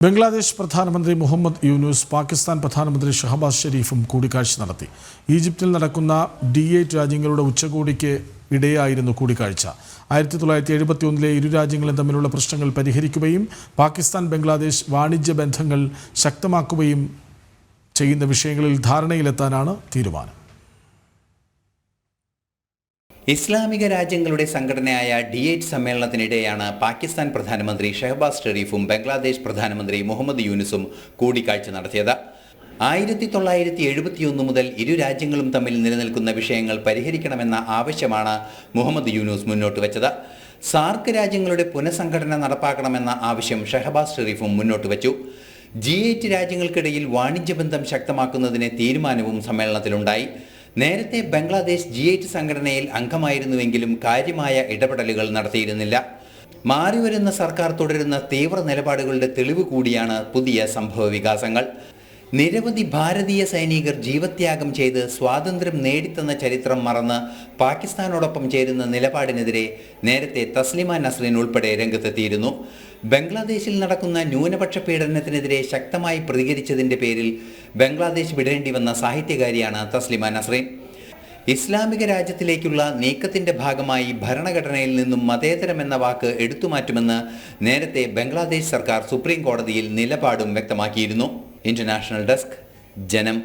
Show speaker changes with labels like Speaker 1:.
Speaker 1: ബംഗ്ലാദേശ് പ്രധാനമന്ത്രി മുഹമ്മദ് യൂനുസ് പാകിസ്ഥാൻ പ്രധാനമന്ത്രി ഷഹബാസ് ഷെരീഫും കൂടിക്കാഴ്ച നടത്തി. ഈജിപ്തിൽ നടക്കുന്ന D8 രാജ്യങ്ങളുടെ ഉച്ചകോടിക്ക് ഇടെയായിരുന്നു കൂടിക്കാഴ്ച. 1971 ഇരു രാജ്യങ്ങളും തമ്മിലുള്ള പ്രശ്നങ്ങൾ പരിഹരിക്കുകയും പാകിസ്ഥാൻ ബംഗ്ലാദേശ് വാണിജ്യ ബന്ധങ്ങൾ ശക്തമാക്കുകയും ചെയ്യുന്ന വിഷയങ്ങളിൽ ധാരണയിലെത്താനാണ് തീരുമാനം.
Speaker 2: ഇസ്ലാമിക രാജ്യങ്ങളുടെ സംഘടനയായ D8 സമ്മേളനത്തിനിടെയാണ് പാകിസ്ഥാൻ പ്രധാനമന്ത്രി ഷഹബാസ് ഷെരീഫും ബംഗ്ലാദേശ് പ്രധാനമന്ത്രി മുഹമ്മദ് യൂനുസും കൂടിക്കാഴ്ച നടത്തിയത്. 1971 മുതൽ ഇരു രാജ്യങ്ങളും തമ്മിൽ നിലനിൽക്കുന്ന വിഷയങ്ങൾ പരിഹരിക്കണമെന്ന ആവശ്യമാണ് മുഹമ്മദ് യൂനുസ് മുന്നോട്ട് വെച്ചത്. സാർക്ക് രാജ്യങ്ങളുടെ പുനഃസംഘടന നടപ്പാക്കണമെന്ന ആവശ്യം ഷഹബാസ് ഷെരീഫും മുന്നോട്ട് വെച്ചു. G8 രാജ്യങ്ങൾക്കിടയിൽ വാണിജ്യബന്ധം ശക്തമാക്കുന്നതിന് തീരുമാനവും സമ്മേളനത്തിലുണ്ടായി. നേരത്തെ ബംഗ്ലാദേശ് G8 സംഘടനയിൽ അംഗമായിരുന്നുവെങ്കിലും കാര്യമായ ഇടപെടലുകൾ നടത്തിയിരുന്നില്ല. മാറിവരുന്ന സർക്കാർ തുടരുന്ന തീവ്ര നിലപാടുകളുടെ തെളിവ് കൂടിയാണ് പുതിയ സംഭവ വികാസങ്ങൾ. നിരവധി ഭാരതീയ സൈനികർ ജീവത്യാഗം ചെയ്ത് സ്വാതന്ത്ര്യം നേടിത്തന്ന ചരിത്രം മറന്ന് പാകിസ്ഥാനോടൊപ്പം ചേരുന്ന നിലപാടിനെതിരെ നേരത്തെ തസ്ലിമ നസ്രീൻ ഉൾപ്പെടെ രംഗത്തെത്തിയിരുന്നു. ബംഗ്ലാദേശിൽ നടക്കുന്ന ന്യൂനപക്ഷ പീഡനത്തിനെതിരെ ശക്തമായി പ്രതികരിച്ചതിൻ്റെ പേരിൽ ബംഗ്ലാദേശ് വിടേണ്ടി വന്ന സാഹിത്യകാരിയാണ് തസ്ലിമ നസ്രീൻ. ഇസ്ലാമിക രാജ്യത്തിലേക്കുള്ള നീക്കത്തിൻ്റെ ഭാഗമായി ഭരണഘടനയിൽ നിന്നും മതേതരം എന്ന വാക്ക് എടുത്തുമാറ്റുമെന്ന് നേരത്തെ ബംഗ്ലാദേശ് സർക്കാർ സുപ്രീം കോടതിയിൽ നിലപാടും വ്യക്തമാക്കിയിരുന്നു. ഇന്റർനാഷണൽ ഡെസ്ക്, ജനം.